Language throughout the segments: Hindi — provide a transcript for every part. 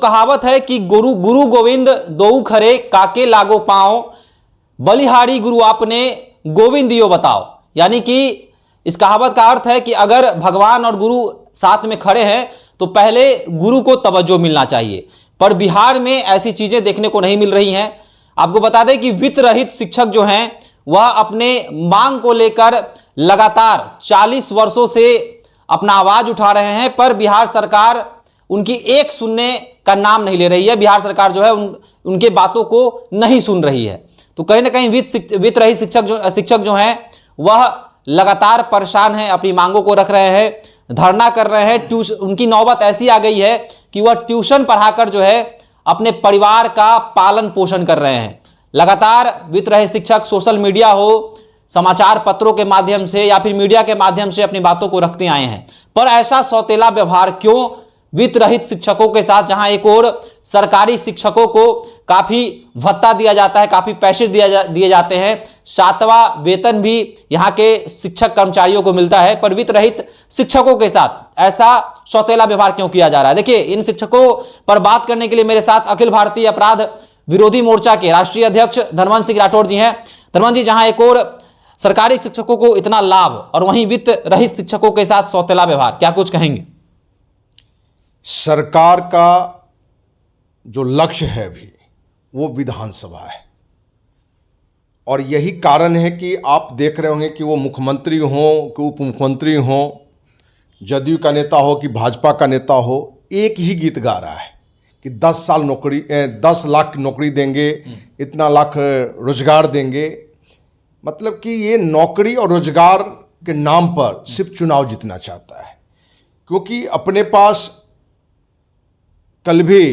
कहावत है कि गुरु गुरु गोविंद दोऊ खरे काके लागो पाओ, बलिहारी गुरु आपने गोविंद दियो बताओ। यानी कि इस कहावत का अर्थ है कि अगर भगवान और गुरु साथ में खड़े हैं तो पहले गुरु को तवज्जो मिलना चाहिए। पर बिहार में ऐसी चीजें देखने को नहीं मिल रही हैं। आपको बता दें कि वित्त रहित शिक्षक जो हैं वह अपने मांग को लेकर लगातार 40 वर्षों से अपना आवाज उठा रहे हैं, पर बिहार सरकार उनकी एक सुनने का नाम नहीं ले रही है। बिहार सरकार जो है उनके बातों को नहीं सुन रही है। तो कहीं ना कहीं वित्त रहित शिक्षक जो हैं वह लगातार परेशान हैं, अपनी मांगों को रख रहे हैं, धरना कर रहे हैं। उनकी नौबत ऐसी आ गई है कि वह ट्यूशन पढ़ाकर जो है अपने परिवार का पालन पोषण कर रहे हैं। लगातार वित्त रहित शिक्षक सोशल मीडिया हो, समाचार पत्रों के माध्यम से या फिर मीडिया के माध्यम से अपनी बातों को रखते आए हैं। पर ऐसा सौतेला व्यवहार क्यों वित्त रहित शिक्षकों के साथ, जहां एक और सरकारी शिक्षकों को काफी भत्ता दिया जाता है, काफी पैसे दिए जाते हैं, 7वां वेतन भी यहां के शिक्षक कर्मचारियों को मिलता है, पर वित्त रहित शिक्षकों के साथ ऐसा सौतेला व्यवहार क्यों किया जा रहा है। देखिए, इन शिक्षकों पर बात करने के लिए मेरे साथ अखिल भारतीय अपराध विरोधी मोर्चा के राष्ट्रीय अध्यक्ष धनवंत सिंह राठौर जी हैं। धनवंत जी, जहां एक और सरकारी शिक्षकों को इतना लाभ और वहीं वित्त रहित शिक्षकों के साथ सौतेला व्यवहार, क्या कुछ कहेंगे? सरकार का जो लक्ष्य है भी वो विधानसभा है, और यही कारण है कि आप देख रहे होंगे कि वो मुख्यमंत्री हों कि उप मुख्यमंत्री हों, जदयू का नेता हो कि भाजपा का नेता हो, एक ही गीत गा रहा है कि 10 लाख की नौकरी देंगे, इतना लाख रोजगार देंगे। मतलब कि ये नौकरी और रोजगार के नाम पर सिर्फ चुनाव जीतना चाहता है, क्योंकि अपने पास कल भी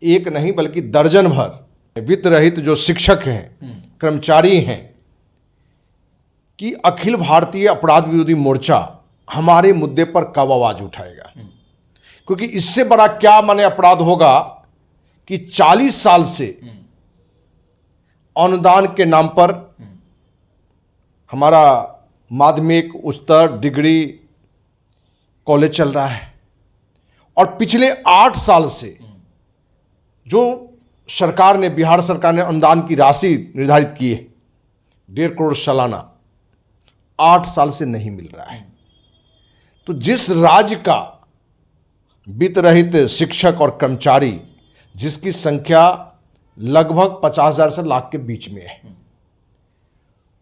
एक नहीं बल्कि दर्जन भर वित्त रहित जो शिक्षक हैं, कर्मचारी हैं, कि अखिल भारतीय अपराध विरोधी मोर्चा हमारे मुद्दे पर कब आवाज उठाएगा। क्योंकि इससे बड़ा क्या माने अपराध होगा कि 40 साल से अनुदान के नाम पर हमारा माध्यमिक, उच्चतर, डिग्री कॉलेज चल रहा है, और पिछले 8 साल से जो सरकार ने, बिहार सरकार ने अनुदान की राशि निर्धारित की है 1.5 करोड़ सालाना, 8 साल से नहीं मिल रहा है। तो जिस राज्य का वित्त रहित शिक्षक और कर्मचारी जिसकी संख्या लगभग 50,000 से लाख के बीच में है,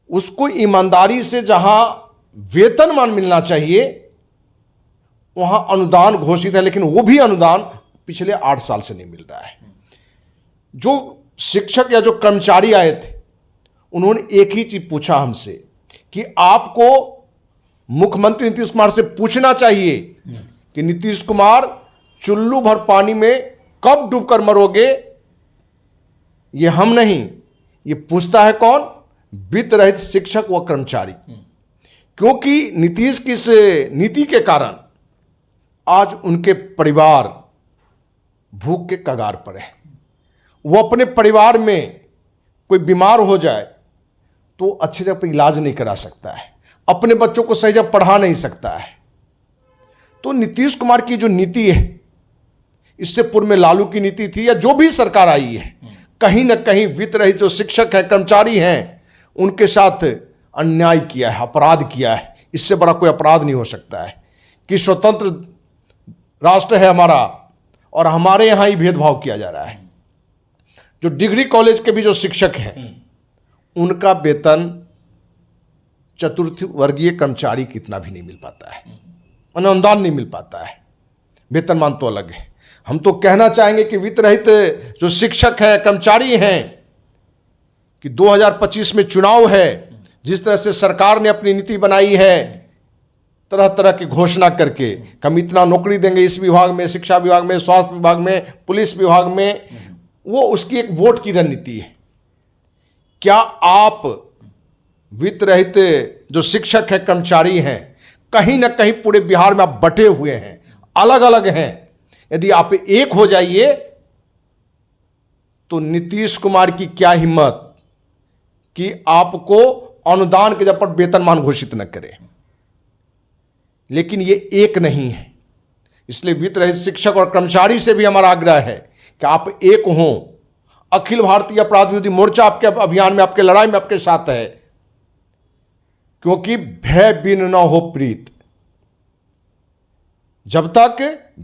उसको ईमानदारी से जहां वेतनमान मिलना चाहिए वहां अनुदान घोषित है, लेकिन वो भी अनुदान पिछले 8 साल से नहीं मिल रहा है। जो शिक्षक या जो कर्मचारी आए थे उन्होंने एक ही चीज पूछा हमसे कि आपको मुख्यमंत्री नीतीश कुमार से पूछना चाहिए कि नीतीश कुमार, चुल्लू भर पानी में कब डूबकर मरोगे। ये हम नहीं, ये पूछता है कौन? वित्त रहित शिक्षक व कर्मचारी। क्योंकि नीतीश की इस नीति के कारण आज उनके परिवार भूख के कगार पर है। वो अपने परिवार में कोई बीमार हो जाए तो अच्छे जगह पर इलाज नहीं करा सकता है, अपने बच्चों को सही जगह पढ़ा नहीं सकता है। तो नीतीश कुमार की जो नीति है, इससे पूर्व में लालू की नीति थी या जो भी सरकार आई है, कहीं ना कहीं वित्त रहित जो शिक्षक है, कर्मचारी हैं, उनके साथ अन्याय किया है, अपराध किया है। इससे बड़ा कोई अपराध नहीं हो सकता है कि स्वतंत्र राष्ट्र है हमारा और हमारे यहां ही भेदभाव किया जा रहा है। जो डिग्री कॉलेज के भी जो शिक्षक हैं उनका वेतन चतुर्थ वर्गीय कर्मचारी कितना भी नहीं मिल पाता है, अनुदान नहीं मिल पाता है, वेतनमान तो अलग है। हम तो कहना चाहेंगे कि वित्त रहित जो शिक्षक हैं, कर्मचारी हैं, कि 2025 में चुनाव है, जिस तरह से सरकार ने अपनी नीति बनाई है, तरह तरह की घोषणा करके हम इतना नौकरी देंगे इस विभाग में, शिक्षा विभाग में, स्वास्थ्य विभाग में, पुलिस विभाग में, वो उसकी एक वोट की रणनीति है। क्या आप वित्त रहित जो शिक्षक हैं, कर्मचारी हैं, कहीं ना कहीं पूरे बिहार में आप बटे हुए हैं, अलग अलग हैं। यदि आप एक हो जाइए तो नीतीश कुमार की क्या हिम्मत कि आपको अनुदान के जब पर वेतनमान घोषित न करे। लेकिन ये एक नहीं है, इसलिए वित्त रहित शिक्षक और कर्मचारी से भी हमारा आग्रह है कि आप एक हों। अखिल भारतीय अपराध विरोधी मोर्चा आपके अभियान में, आपके लड़ाई में आपके साथ है, क्योंकि भय बिन न हो प्रीत। जब तक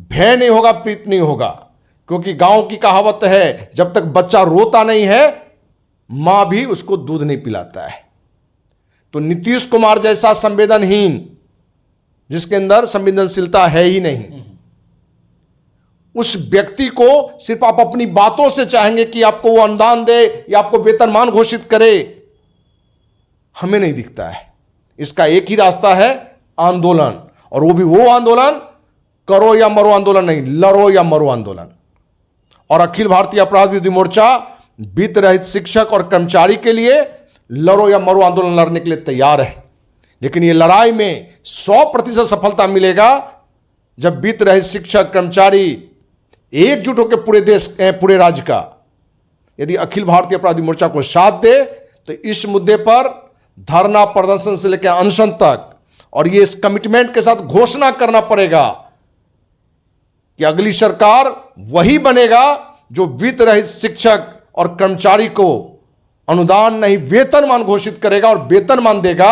भय नहीं होगा प्रीत नहीं होगा, क्योंकि गांव की कहावत है, जब तक बच्चा रोता नहीं है मां भी उसको दूध नहीं पिलाता है। तो नीतीश कुमार जैसा संवेदनहीन, जिसके अंदर संवेदनशीलता है ही नहीं, उस व्यक्ति को सिर्फ आप अपनी बातों से चाहेंगे कि आपको वो अनुदान दे या आपको वेतनमान घोषित करे, हमें नहीं दिखता है। इसका एक ही रास्ता है, आंदोलन। और वो भी वो आंदोलन, करो या मरो आंदोलन नहीं, लड़ो या मरो आंदोलन। और अखिल भारतीय अपराध विरोधी मोर्चा वित्त रहित शिक्षक और कर्मचारी के लिए लड़ो या मरो आंदोलन लड़ने के लिए तैयार है। लेकिन ये लड़ाई में 100% सफलता मिलेगा जब वित्त रहित शिक्षक कर्मचारी एकजुट होकर पूरे देश, पूरे राज्य का, यदि अखिल भारतीय अपराधी मोर्चा को साथ दे तो इस मुद्दे पर धरना प्रदर्शन से लेकर अनशन तक, और ये इस कमिटमेंट के साथ घोषणा करना पड़ेगा कि अगली सरकार वही बनेगा जो वित्त रहित शिक्षक और कर्मचारी को अनुदान नहीं वेतनमान घोषित करेगा और वेतनमान देगा।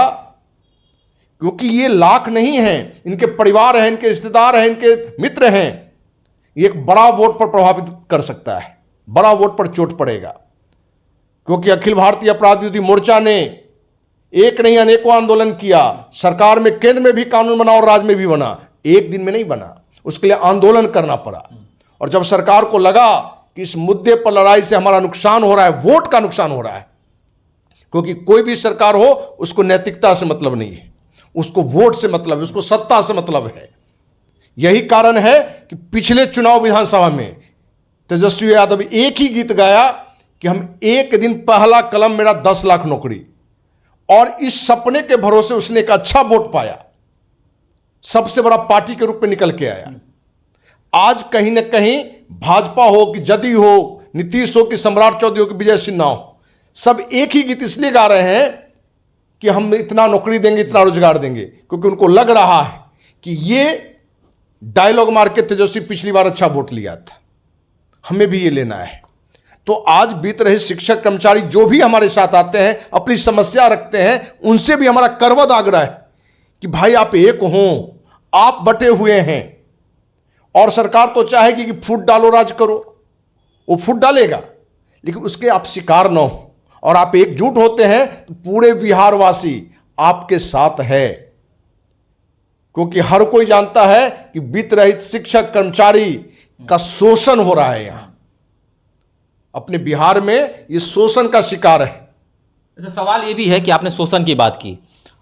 क्योंकि ये लाख नहीं है, इनके परिवार हैं, इनके रिश्तेदार हैं, इनके मित्र हैं। ये एक बड़ा वोट पर प्रभावित कर सकता है, बड़ा वोट पर चोट पड़ेगा। क्योंकि अखिल भारतीय अपराध विरोधी मोर्चा ने एक नहीं अनेकों आंदोलन किया, सरकार में, केंद्र में भी कानून बना और राज्य में भी बना, एक दिन में नहीं बना, उसके लिए आंदोलन करना पड़ा। और जब सरकार को लगा कि इस मुद्दे पर लड़ाई से हमारा नुकसान हो रहा है, वोट का नुकसान हो रहा है, क्योंकि कोई भी सरकार हो उसको नैतिकता से मतलब नहीं है, उसको वोट से मतलब है, उसको सत्ता से मतलब है। यही कारण है कि पिछले चुनाव विधानसभा में तेजस्वी यादव एक ही गीत गाया कि हम एक दिन पहला कलम मेरा 10 लाख नौकरी, और इस सपने के भरोसे उसने एक अच्छा वोट पाया, सबसे बड़ा पार्टी के रूप में निकल के आया। आज कहीं ना कहीं भाजपा हो कि जदयू हो, नीतीश हो कि सम्राट चौधरी हो कि विजय सिन्हा हो, सब एक ही गीत इसलिए गा रहे हैं कि हम इतना नौकरी देंगे, इतना रोजगार देंगे, क्योंकि उनको लग रहा है कि ये डायलॉग मार के तेजस्वी पिछली बार अच्छा वोट लिया था, हमें भी ये लेना है। तो आज बीत रहे शिक्षक कर्मचारी जो भी हमारे साथ आते हैं, अपनी समस्या रखते हैं, उनसे भी हमारा करवद आग्रह है कि भाई आप एक हों, आप बटे हुए हैं। और सरकार तो चाहेगी कि फूट डालो राज करो, वो फूट डालेगा, लेकिन उसके आप शिकार न हो, और आप एकजुट होते हैं तो पूरे बिहारवासी आपके साथ है। क्योंकि हर कोई जानता है कि वित्त रहित शिक्षक कर्मचारी का शोषण हो रहा है, यहां अपने बिहार में ये शोषण का शिकार है। अच्छा, सवाल ये भी है कि आपने शोषण की बात की,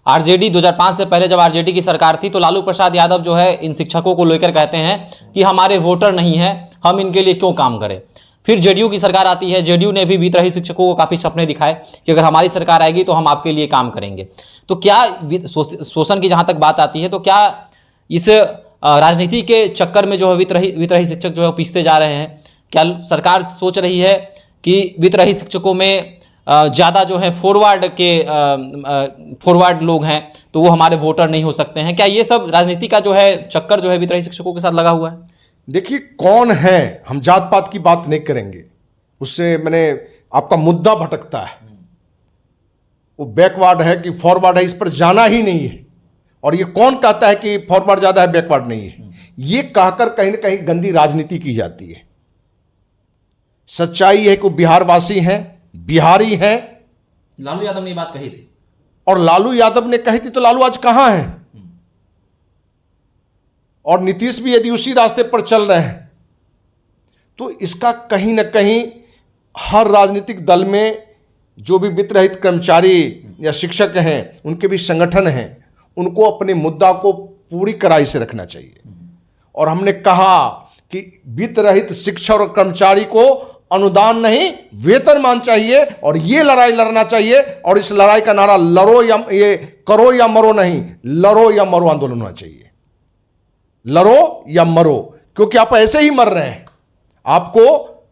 आरजेडी 2005 से पहले जब आरजेडी की सरकार थी तो लालू प्रसाद यादव जो है इन शिक्षकों को लेकर कहते हैं कि हमारे वोटर नहीं है, हम इनके लिए क्यों काम करें। फिर जेडीयू की सरकार आती है, जेडीयू ने भी वित्त रहित शिक्षकों को काफी सपने दिखाए कि अगर हमारी सरकार आएगी तो हम आपके लिए काम करेंगे। तो क्या शोषण की जहां तक बात आती है तो क्या इस राजनीति के चक्कर में जो है वित्त रहित शिक्षक जो है पीछते जा रहे हैं? क्या सरकार सोच रही है कि वित्त रहित शिक्षकों में ज़्यादा जो है फॉरवर्ड लोग हैं तो वो हमारे वोटर नहीं हो सकते हैं? क्या ये सब राजनीति का जो है चक्कर जो है वित्त रहित शिक्षकों के साथ लगा हुआ है? देखिए कौन है, हम जात पात की बात नहीं करेंगे, उससे मैंने आपका मुद्दा भटकता है। वो बैकवर्ड है कि फॉरवर्ड है, इस पर जाना ही नहीं है। और ये कौन कहता है कि फॉरवर्ड ज्यादा है बैकवर्ड नहीं है? ये कहकर कहीं ना कहीं गंदी राजनीति की जाती है। सच्चाई है कि वो बिहारवासी हैं, बिहारी हैं। लालू यादव ने ये बात कही थी, और लालू यादव ने कही थी तो लालू आज कहां है? और नीतीश भी यदि उसी रास्ते पर चल रहे हैं तो इसका कहीं ना कहीं हर राजनीतिक दल में जो भी वित्त रहित कर्मचारी या शिक्षक हैं, उनके भी संगठन हैं, उनको अपने मुद्दा को पूरी कड़ाई से रखना चाहिए। और हमने कहा कि वित्त रहित शिक्षक और कर्मचारी को अनुदान नहीं वेतनमान चाहिए, और ये लड़ाई लड़ना चाहिए। और इस लड़ाई का नारा लड़ो या ये करो या मरो नहीं, लड़ो या मरो आंदोलन होना चाहिए। लड़ो या मरो, क्योंकि आप ऐसे ही मर रहे हैं। आपको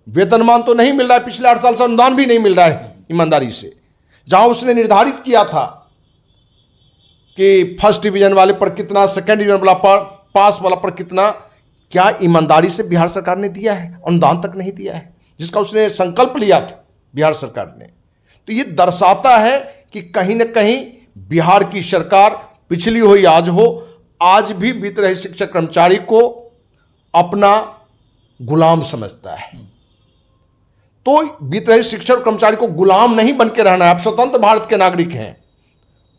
वेतनमान तो नहीं मिल रहा है, पिछले 8 साल से अनुदान भी नहीं मिल रहा है ईमानदारी से। जहां उसने निर्धारित किया था कि फर्स्ट डिवीजन वाले पर कितना, सेकेंड डिवीजन वाला पर, पास वाला पर कितना, क्या ईमानदारी से बिहार सरकार ने दिया है? अनुदान तक नहीं दिया है जिसका उसने संकल्प लिया था बिहार सरकार ने। तो ये दर्शाता है कि कहीं ना कहीं बिहार की सरकार पिछली हो या आज भी बीत रहे शिक्षक कर्मचारी को अपना गुलाम समझता है। तो बीत रहे शिक्षक कर्मचारी को गुलाम नहीं बन के रहना है। आप स्वतंत्र भारत के नागरिक हैं,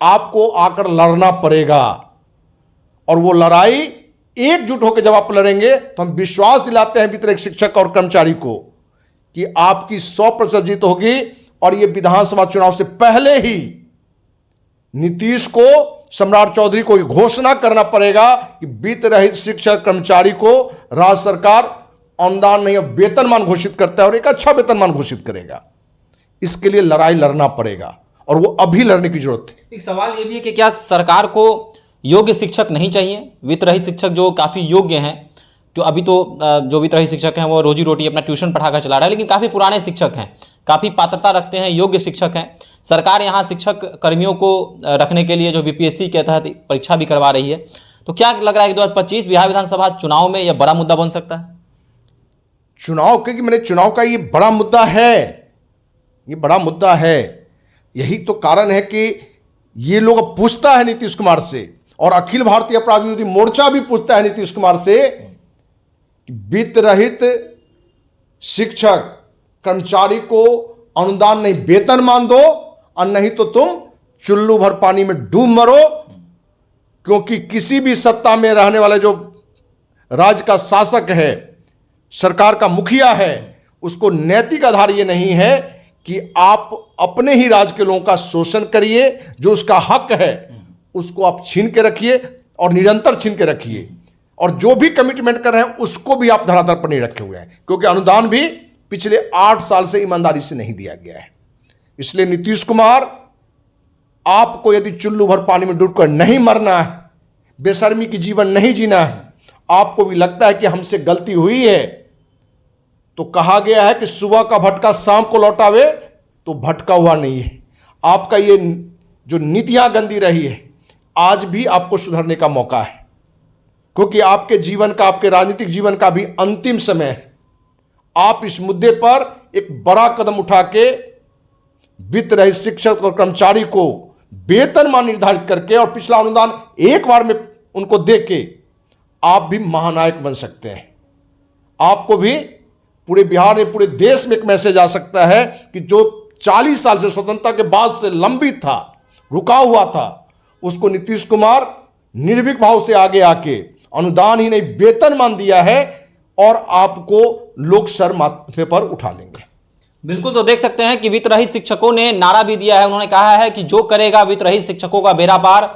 आपको आकर लड़ना पड़ेगा, और वो लड़ाई एकजुट होकर जब आप लड़ेंगे तो हम विश्वास दिलाते हैं बीत रहे शिक्षक और कर्मचारी को कि आपकी 100% जीत होगी। और ये विधानसभा चुनाव से पहले ही नीतीश को, सम्राट चौधरी को घोषणा करना पड़ेगा कि बीत रहित शिक्षक कर्मचारी को राज्य सरकार अनुदान नहीं और वेतनमान घोषित करता है, और एक अच्छा वेतनमान घोषित करेगा। इसके लिए लड़ाई लड़ना पड़ेगा और वो अभी लड़ने की जरूरत है। एक सवाल ये भी है कि क्या सरकार को योग्य शिक्षक नहीं चाहिए? वित्त रहित शिक्षक जो काफ़ी योग्य हैं, जो अभी तो जो वित्त रहित शिक्षक हैं वो रोजी रोटी अपना ट्यूशन पढ़ाकर चला रहा है, लेकिन काफ़ी पुराने शिक्षक हैं, काफ़ी पात्रता रखते हैं, योग्य शिक्षक हैं। सरकार यहाँ शिक्षक कर्मियों को रखने के लिए जो बीपीएससी के तहत परीक्षा भी करवा रही है, तो क्या लग रहा है कि 2025 बिहार विधानसभा चुनाव में यह बड़ा मुद्दा बन सकता है? चुनाव, क्योंकि मैंने चुनाव का ये बड़ा मुद्दा है, ये बड़ा मुद्दा है। यही तो कारण है कि ये लोग पूछता है नीतीश कुमार से, और अखिल भारतीय अपराध विरोधी मोर्चा भी पूछता है नीतीश कुमार से कि वित्त रहित शिक्षक कर्मचारी को अनुदान नहीं वेतनमान दो, और नहीं तो तुम चुल्लू भर पानी में डूब मरो। क्योंकि किसी भी सत्ता में रहने वाले जो राज्य का शासक है, सरकार का मुखिया है, उसको नैतिक आधार ये नहीं है कि आप अपने ही राज्य के लोगों का शोषण करिए, जो उसका हक है उसको आप छीन के रखिए और निरंतर छीन के रखिए, और जो भी कमिटमेंट कर रहे हैं उसको भी आप धरातल पर नहीं रखे हुए हैं, क्योंकि अनुदान भी पिछले 8 साल से ईमानदारी से नहीं दिया गया है। इसलिए नीतीश कुमार, आपको यदि चुल्लू भर पानी में डूबकर नहीं मरना है, बेशर्मी की जीवन नहीं जीना है, आपको भी लगता है कि हमसे गलती हुई है, तो कहा गया है कि सुबह का भटका शाम को लौटावे, तो भटका हुआ नहीं है। आपका ये जो नीतियां गंदी रही है, आज भी आपको सुधरने का मौका है, क्योंकि आपके जीवन का, आपके राजनीतिक जीवन का भी अंतिम समय है। आप इस मुद्दे पर एक बड़ा कदम उठा के वित्त रहित शिक्षक और कर्मचारी को वेतनमान निर्धारित करके और पिछला अनुदान एक बार में उनको दे के आप भी महानायक बन सकते हैं। आपको भी पूरे बिहार में, पूरे देश में एक मैसेज आ सकता है कि जो 40 साल से स्वतंत्रता के बाद से लंबित था, रुका हुआ था, उसको नीतीश कुमार निर्भीक भाव से आगे आके अनुदान ही नहीं वेतनमान दिया है, और आपको लोग सर माथे पर उठा लेंगे। बिल्कुल, तो देख सकते हैं कि वित्त रहित शिक्षकों ने नारा भी दिया है। उन्होंने कहा है कि जो करेगा वित्त रहित शिक्षकों का बेड़ा पार,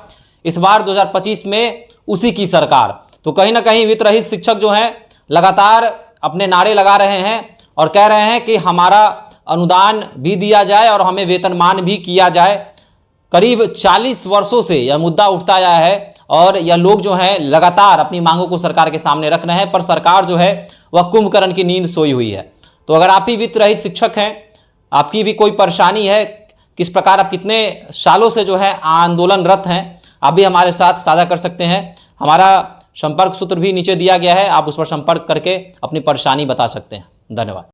इस बार 2025 में उसी की सरकार। तो कहीं ना कहीं वित्त रहित शिक्षक जो हैं लगातार अपने नारे लगा रहे हैं और कह रहे हैं कि हमारा अनुदान भी दिया जाए और हमें वेतनमान भी किया जाए। करीब 40 वर्षों से यह मुद्दा उठता आया है और यह लोग जो हैं लगातार अपनी मांगों को सरकार के सामने रख रहे हैं, पर सरकार जो है वह कुंभकर्ण की नींद सोई हुई है। तो अगर आप भी वित्त रहित शिक्षक हैं, आपकी भी कोई परेशानी है, किस प्रकार आप कितने सालों से जो है आंदोलनरत हैं, आप भी हमारे साथ साझा कर सकते हैं। हमारा संपर्क सूत्र भी नीचे दिया गया है, आप उस पर संपर्क करके अपनी परेशानी बता सकते हैं। धन्यवाद।